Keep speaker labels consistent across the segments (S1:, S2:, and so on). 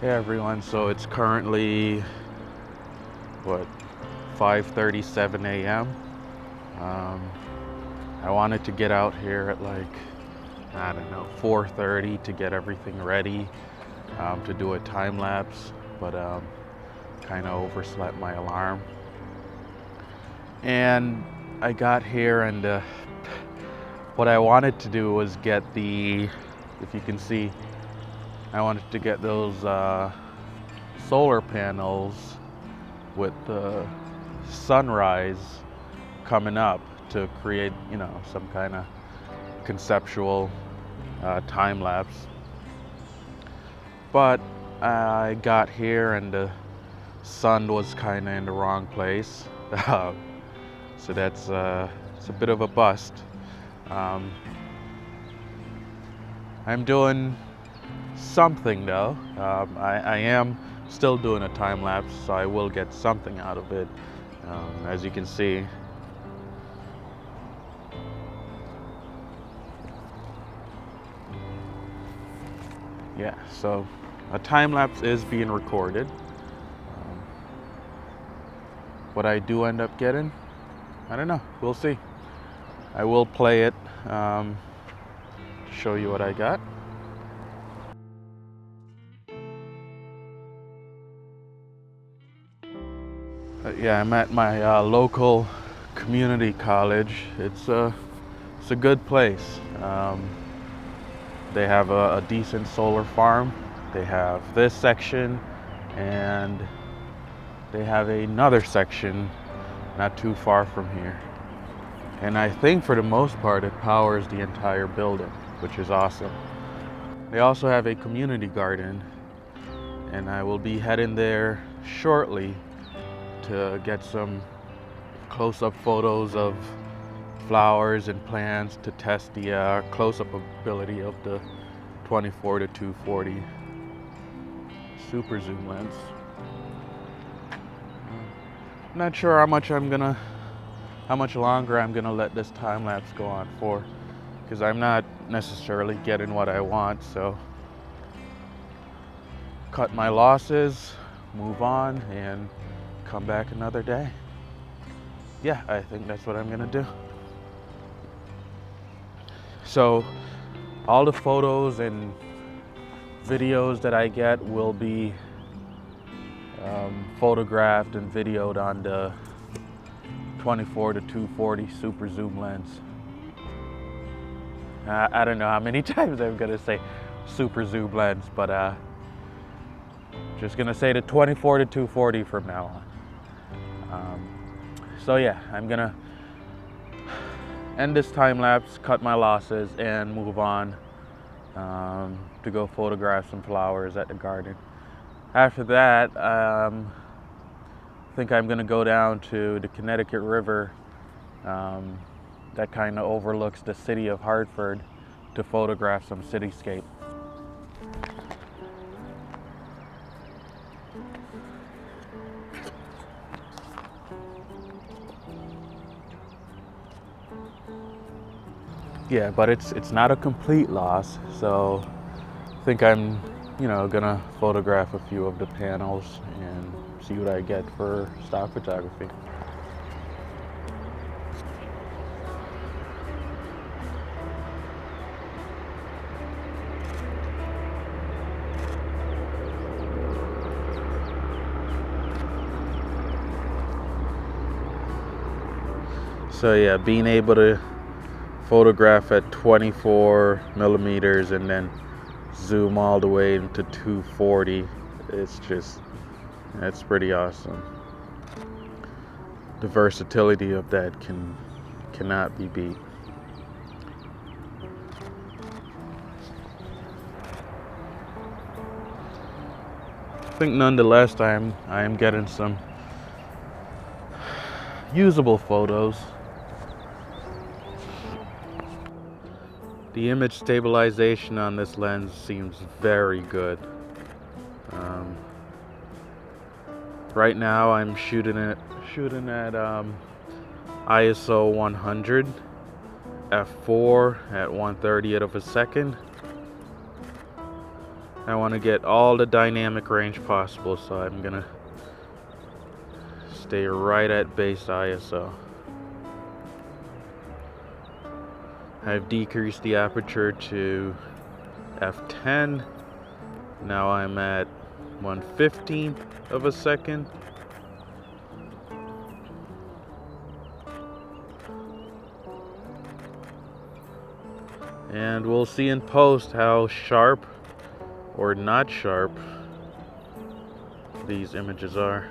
S1: Hey everyone, so it's currently what 5:37 a.m. Um, I wanted to get out here at like, I don't know, 4:30 to get everything ready to do a time lapse, but kind of overslept my alarm. And I got here, and what I wanted to do was get if you can see, I wanted to get those solar panels with the sunrise coming up to create, some kind of conceptual time lapse. But I got here and the sun was kind of in the wrong place, so that's it's a bit of a bust. I'm doing something though. I am still doing a time lapse, so I will get something out of it. As you can see, yeah, so a time lapse is being recorded. What I do end up getting, I don't know, we'll see. I will play it, show you what I got. Yeah, I'm at my local community college. It's a good place. They have a decent solar farm. They have this section, and they have another section not too far from here. And I think for the most part it powers the entire building, which is awesome. They also have a community garden, and I will be heading there shortly to get some close-up photos of flowers and plants to test the close-up ability of the 24 to 240 super zoom lens. I'm not sure how much longer I'm gonna let this time lapse go on for, because I'm not necessarily getting what I want. So cut my losses, move on, and come back another day. Yeah, I think that's what I'm gonna do. So all the photos and videos that I get will be photographed and videoed on the 24 to 240 super zoom lens. I don't know how many times I'm gonna say super zoom lens, but just gonna say the 24 to 240 from now on. So yeah, I'm gonna end this time lapse, cut my losses, and move on to go photograph some flowers at the garden. After that, I think I'm gonna go down to the Connecticut River that kind of overlooks the city of Hartford to photograph some cityscape. Yeah, but it's not a complete loss, so I think I'm gonna photograph a few of the panels and see what I get for stock photography. So yeah, being able to photograph at 24 millimeters and then zoom all the way into 240, that's pretty awesome. The versatility of that cannot be beat. I think nonetheless I am getting some usable photos. The image stabilization on this lens seems very good. Right now I'm shooting at ISO 100, f4 at 1/30th of a second, I want to get all the dynamic range possible, so I'm gonna stay right at base ISO. I've decreased the aperture to f10. Now I'm at 1/15 of a second. And we'll see in post how sharp or not sharp these images are.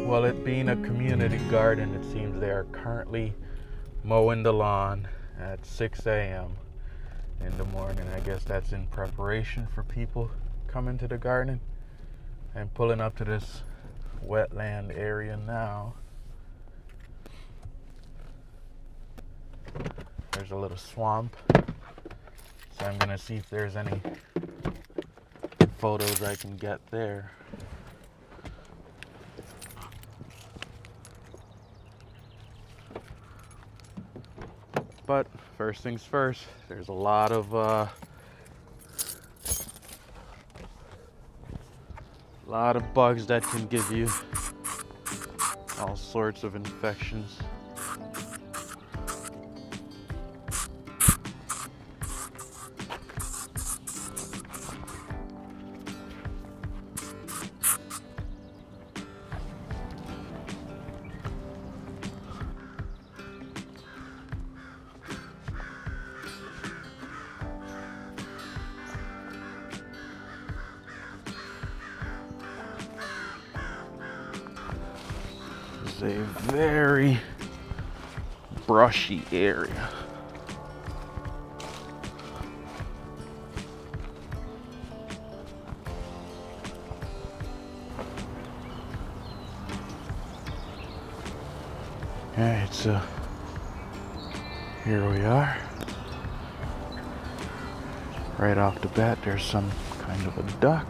S1: Well, it being a community garden, it seems they are currently mowing the lawn at 6 a.m. in the morning. I guess that's in preparation for people coming to the garden. I'm pulling up to this wetland area now. There's a little swamp, so I'm gonna see if there's any photos I can get there. But first things first, there's a lot of bugs that can give you all sorts of infections. It's a very brushy area. Alright, so here we are. Right off the bat, there's some kind of a duck.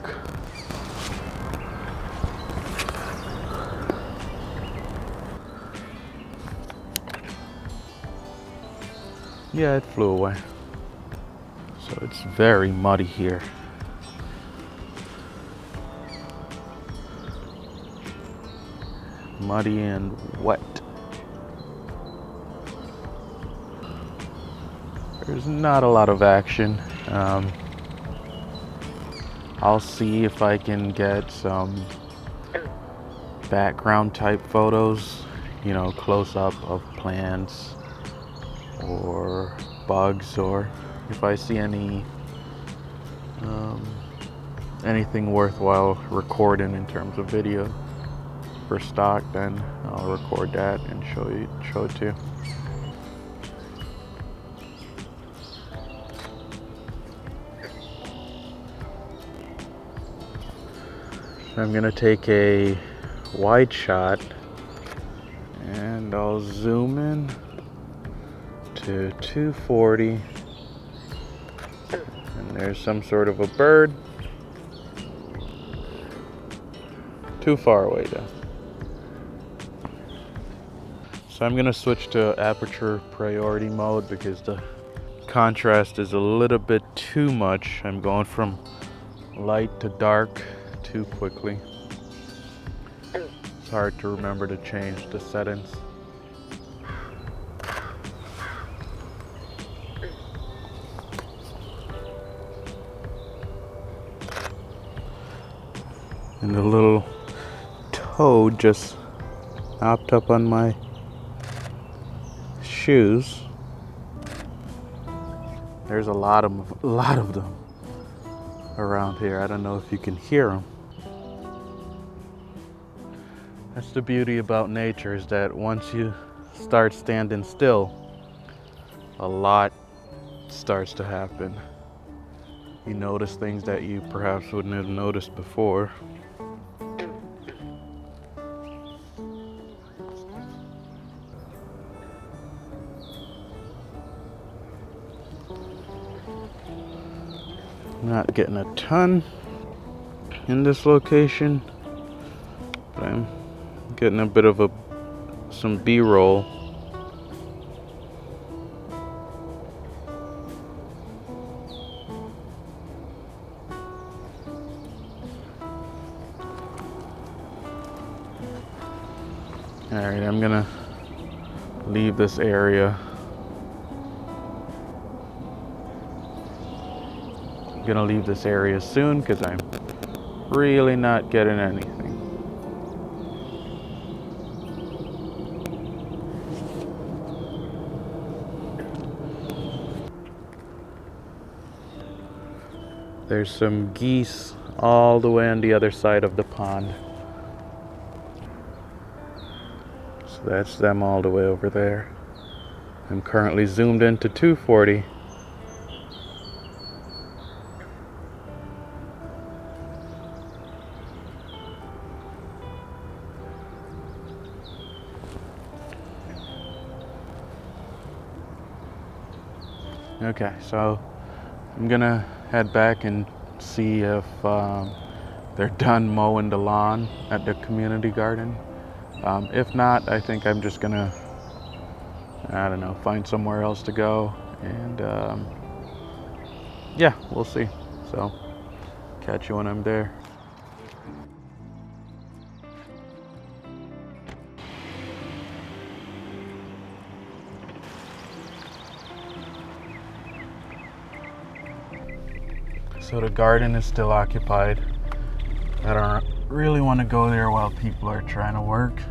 S1: Yeah, it flew away. So it's very muddy here. Muddy and wet. There's not a lot of action. I'll see if I can get some background type photos, you know, close up of plants or bugs, or if I see any anything worthwhile recording in terms of video for stock, then I'll record that and show it to you. So I'm gonna take a wide shot and I'll zoom in to 240, and there's some sort of a bird. Too far away though. So I'm gonna switch to aperture priority mode because the contrast is a little bit too much. I'm going from light to dark too quickly. It's hard to remember to change the settings. And the little toad just hopped up on my shoes. There's a lot of them around here. I don't know if you can hear them. That's the beauty about nature, is that once you start standing still, a lot starts to happen. You notice things that you perhaps wouldn't have noticed before. Not getting a ton in this location, but I'm getting a bit of some B-roll. Alright, I'm gonna leave this area. I'm gonna leave this area soon because I'm really not getting anything. There's some geese all the way on the other side of the pond. So that's them all the way over there. I'm currently zoomed into 240. Okay, so I'm gonna head back and see if they're done mowing the lawn at the community garden. If not, I think I'm just gonna, I don't know, find somewhere else to go, and yeah, we'll see. So catch you when I'm there. So the garden is still occupied. I don't really want to go there while people are trying to work.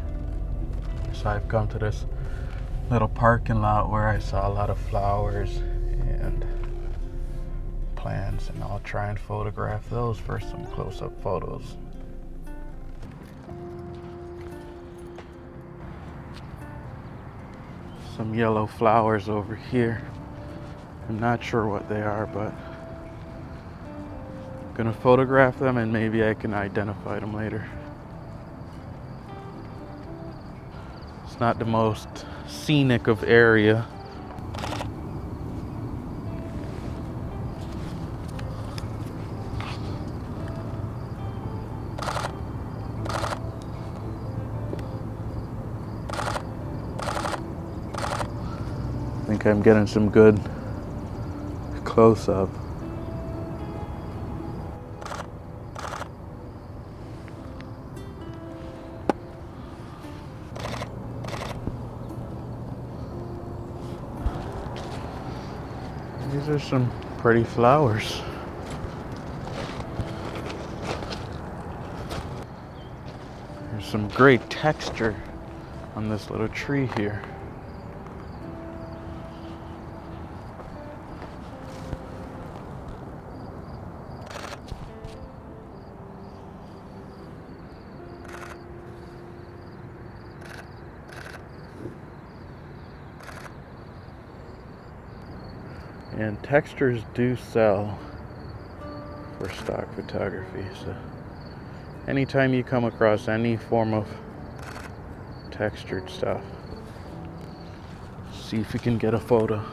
S1: So I've come to this little parking lot where I saw a lot of flowers and plants, and I'll try and photograph those for some close-up photos. Some yellow flowers over here. I'm not sure what they are, but I'm gonna photograph them and maybe I can identify them later. It's not the most scenic of area. I think I'm getting some good close-up. These are some pretty flowers. There's some great texture on this little tree here. And textures do sell for stock photography, so anytime you come across any form of textured stuff, see if you can get a photo.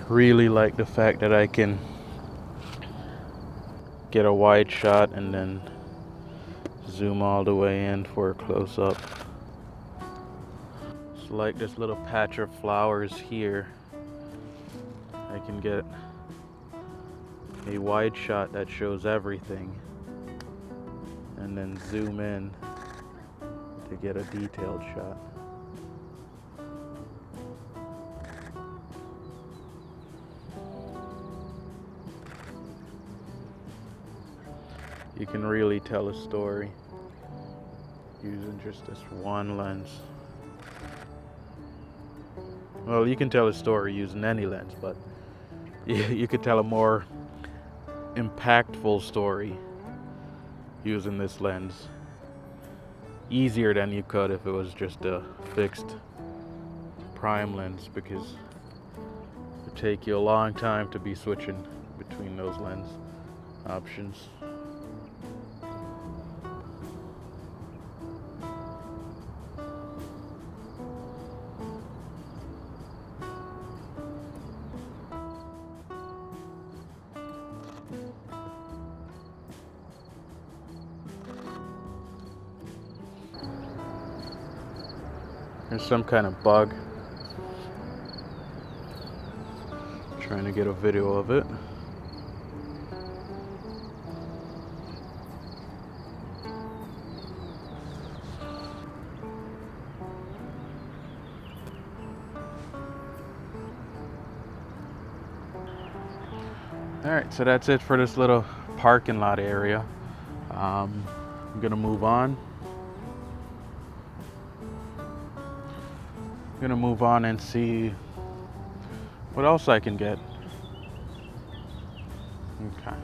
S1: Really like the fact that I can get a wide shot and then zoom all the way in for a close-up. It's like this little patch of flowers here. I can get a wide shot that shows everything and then zoom in to get a detailed shot. You can really tell a story using just this one lens. Well, you can tell a story using any lens, but you could tell a more impactful story using this lens easier than you could if it was just a fixed prime lens, because it would take you a long time to be switching between those lens options. There's some kind of bug. Trying to get a video of it. Alright, so that's it for this little parking lot area. I'm gonna move on. I'm gonna move on and see what else I can get. Okay.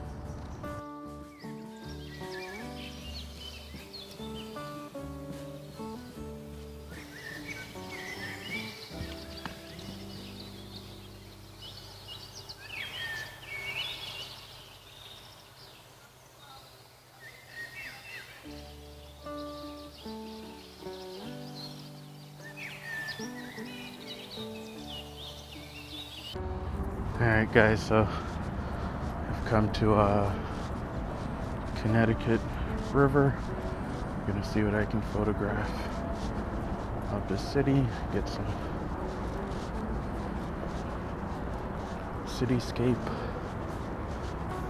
S1: Alright guys, so I've come to Connecticut River. I'm gonna see what I can photograph of the city, get some cityscape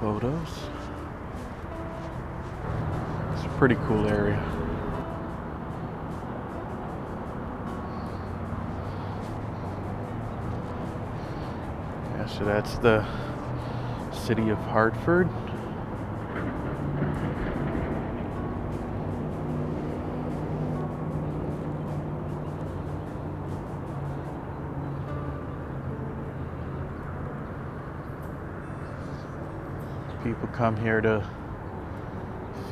S1: photos. It's a pretty cool area. So that's the city of Hartford. People come here to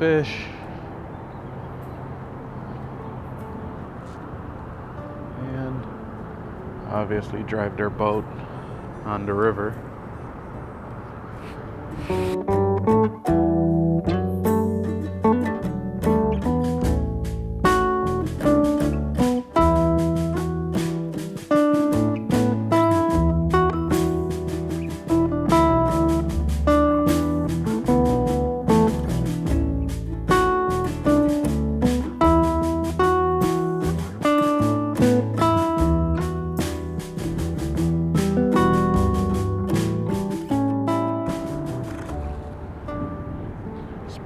S1: fish and obviously drive their boat on the river.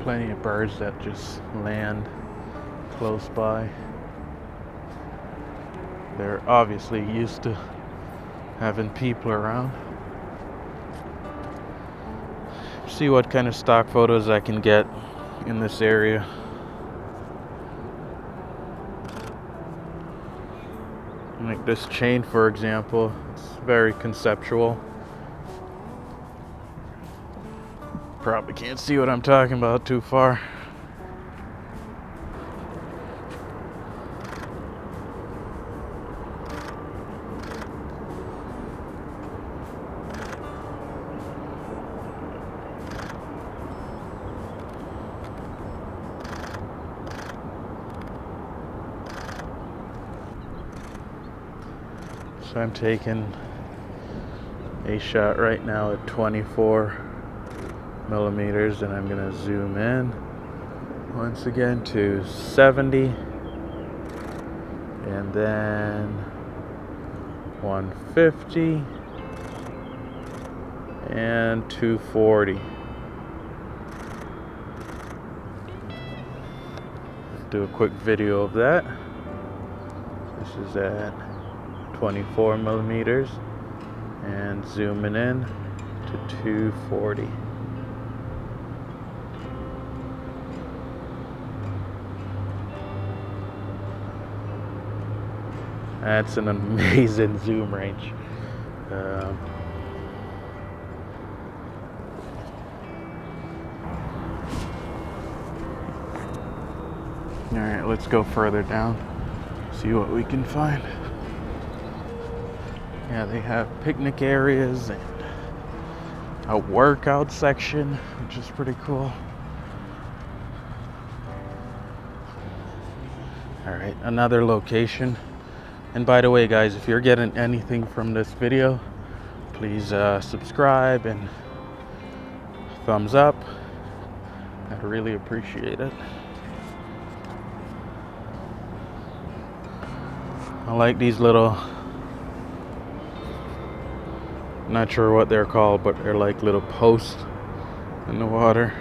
S1: Plenty of birds that just land close by. They're obviously used to having people around. See what kind of stock photos I can get in this area. Like this chain, for example, it's very conceptual. Probably can't see what I'm talking about too far. So I'm taking a shot right now at 24 millimeters, and I'm gonna zoom in once again to 70, and then 150 and 240. Do a quick video of that. This is at 24 millimeters and zooming in to 240. That's an amazing zoom range. All right, let's go further down, see what we can find. Yeah, they have picnic areas and a workout section, which is pretty cool. All right, another location. And by the way, guys, if you're getting anything from this video, please subscribe and thumbs up. I'd really appreciate it. I like these little, not sure what they're called, but they're like little posts in the water.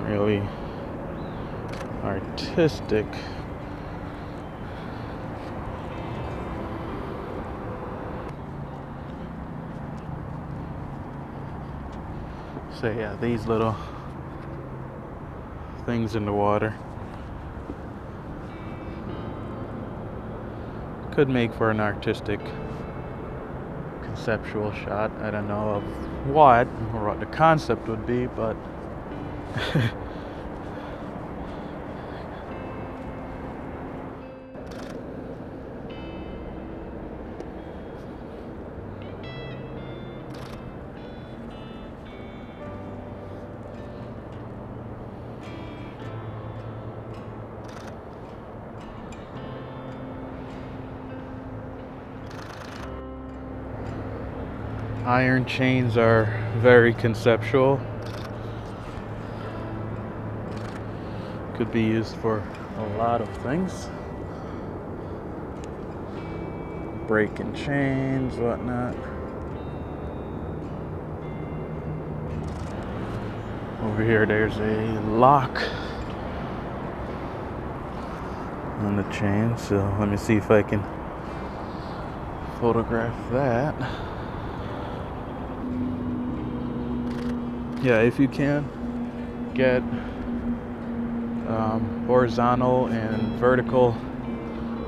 S1: Really artistic. So yeah, these little things in the water could make for an artistic conceptual shot. I don't know of what or what the concept would be, but iron chains are very conceptual. Could be used for a lot of things. Breaking chains, whatnot. Over here, there's a lock on the chain, so let me see if I can photograph that. Yeah, if you can, get horizontal and vertical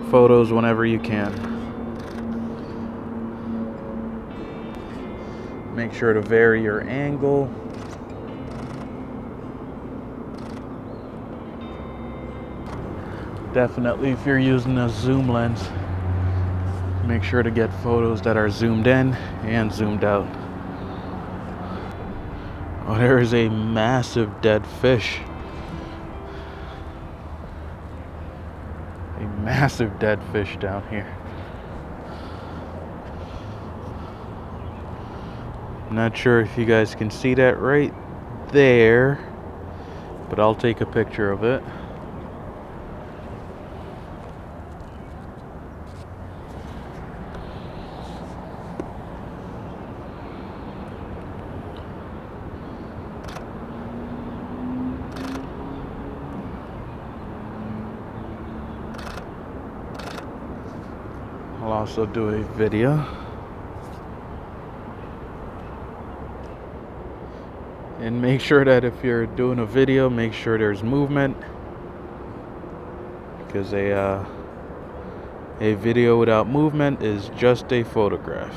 S1: photos whenever you can. Make sure to vary your angle. Definitely, if you're using a zoom lens, make sure to get photos that are zoomed in and zoomed out. Oh, there is a massive dead fish. A massive dead fish down here. I'm not sure if you guys can see that right there, but I'll take a picture of it. I'll also do a video. And make sure that if you're doing a video, make sure there's movement, because a video without movement is just a photograph.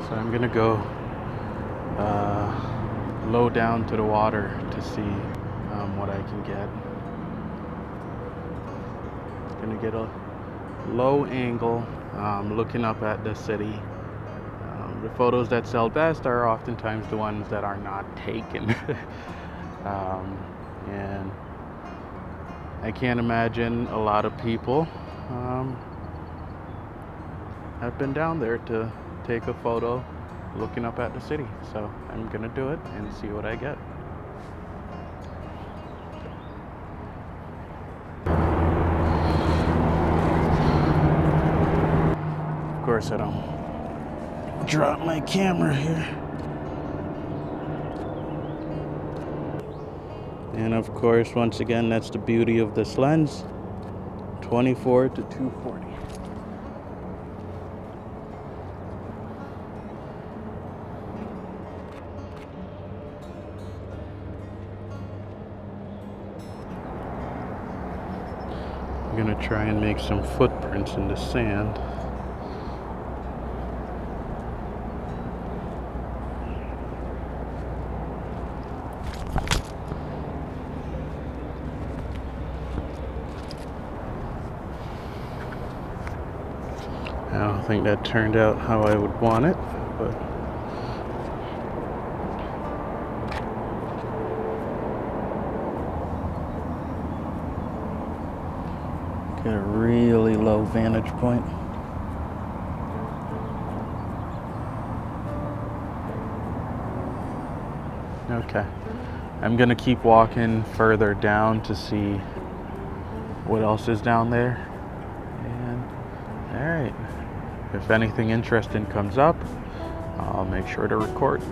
S1: So I'm gonna go low down to the water to see what I can get. Gonna get a low angle, looking up at the city, the photos that sell best are oftentimes the ones that are not taken. And I can't imagine a lot of people have been down there to take a photo looking up at the city. So I'm gonna do it and see what I get. Of course I don't drop my camera here. And of course, once again, that's the beauty of this lens, 24 to 240. I'm gonna try and make some footprints in the sand. I don't think that turned out how I would want it, but get a really low vantage point. Okay, I'm gonna keep walking further down to see what else is down there. And all right. If anything interesting comes up, I'll make sure to record.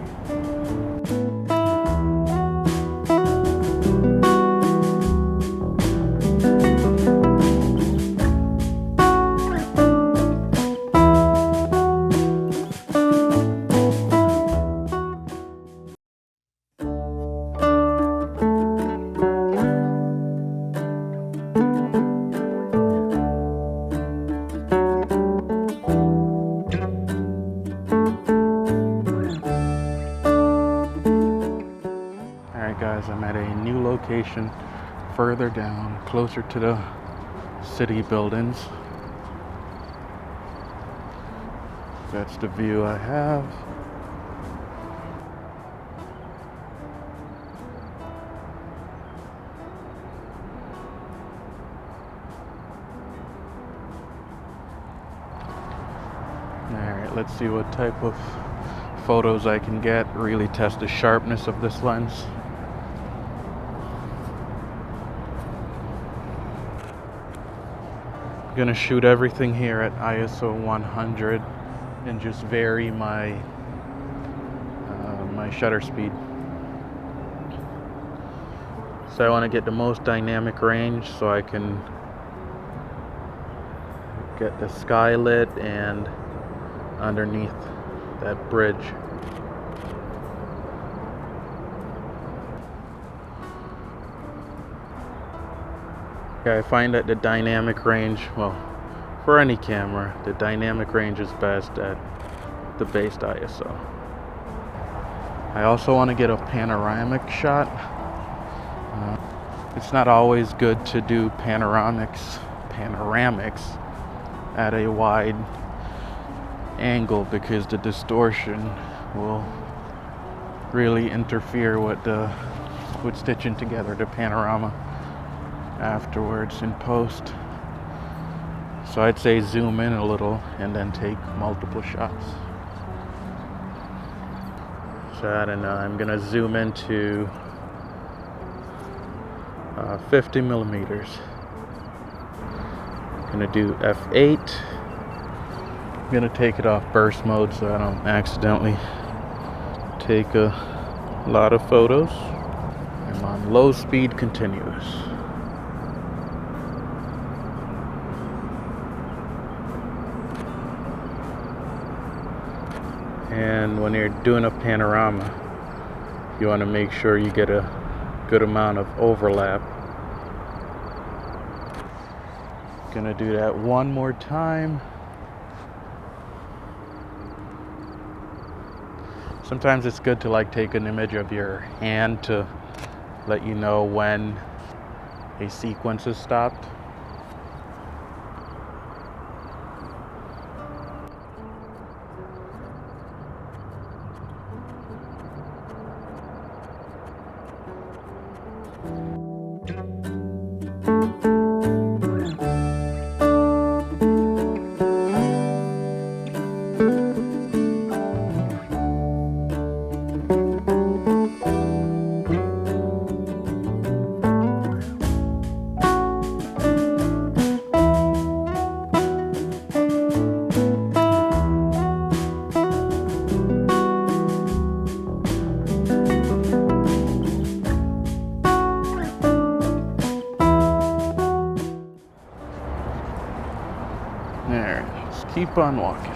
S1: Guys, I'm at a new location further down, closer to the city buildings. That's the view I have. Alright, let's see what type of photos I can get, really test the sharpness of this lens. I'm gonna shoot everything here at ISO 100 and just vary my my shutter speed. So I want to get the most dynamic range so I can get the sky lit and underneath that bridge. Yeah, I find that the dynamic range, well, for any camera, the dynamic range is best at the based ISO. I also want to get a panoramic shot. It's not always good to do panoramics at a wide angle because the distortion will really interfere with stitching together the panorama afterwards in post. So I'd say zoom in a little and then take multiple shots. So I don't know, I'm gonna zoom into 50 millimeters. I'm gonna do f8. I'm gonna take it off burst mode so I don't accidentally take a lot of photos. I'm on low speed continuous. And when you're doing a panorama, you want to make sure you get a good amount of overlap. Gonna do that one more time. Sometimes it's good to like take an image of your hand to let you know when a sequence is stopped. keep on walking.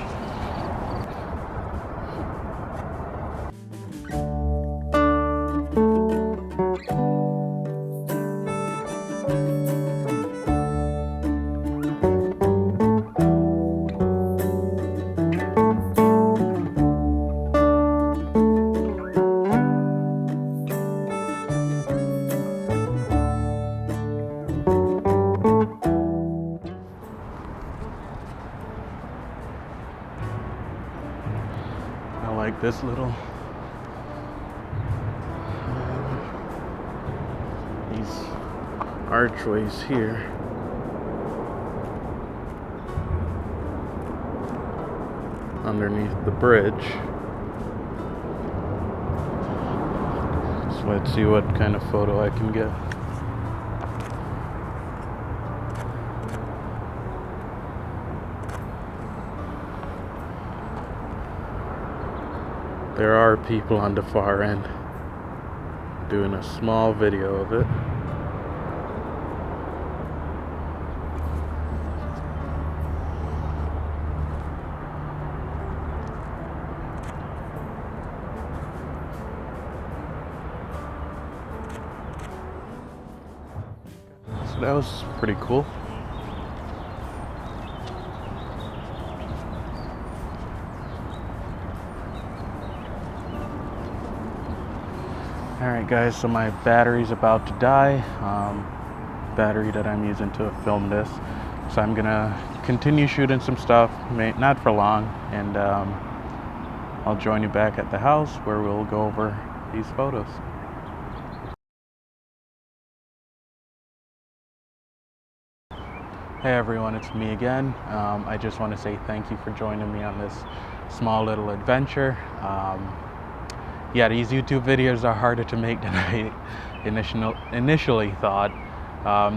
S1: I like this little these archways here. Underneath the bridge. So let's see what kind of photo I can get. There are people on the far end doing a small video of it. So that was pretty cool. Alright guys, so my battery's about to die. Battery that I'm using to film this. So I'm gonna continue shooting some stuff, not for long, and I'll join you back at the house where we'll go over these photos. Hey everyone, it's me again. I just want to say thank you for joining me on this small little adventure. Yeah, these YouTube videos are harder to make than I initially thought.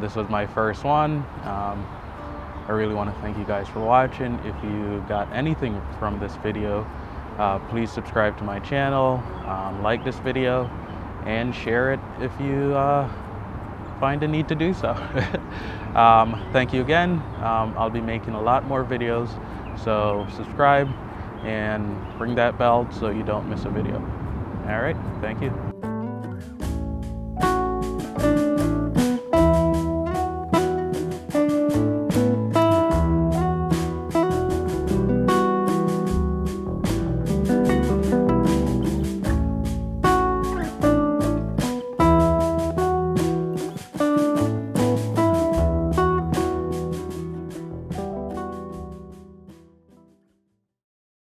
S1: This was my first one. I really want to thank you guys for watching. If you got anything from this video, please subscribe to my channel, like this video, and share it if you find a need to do so. Thank you again. I'll be making a lot more videos, so subscribe and ring that bell so you don't miss a video. All right, thank you.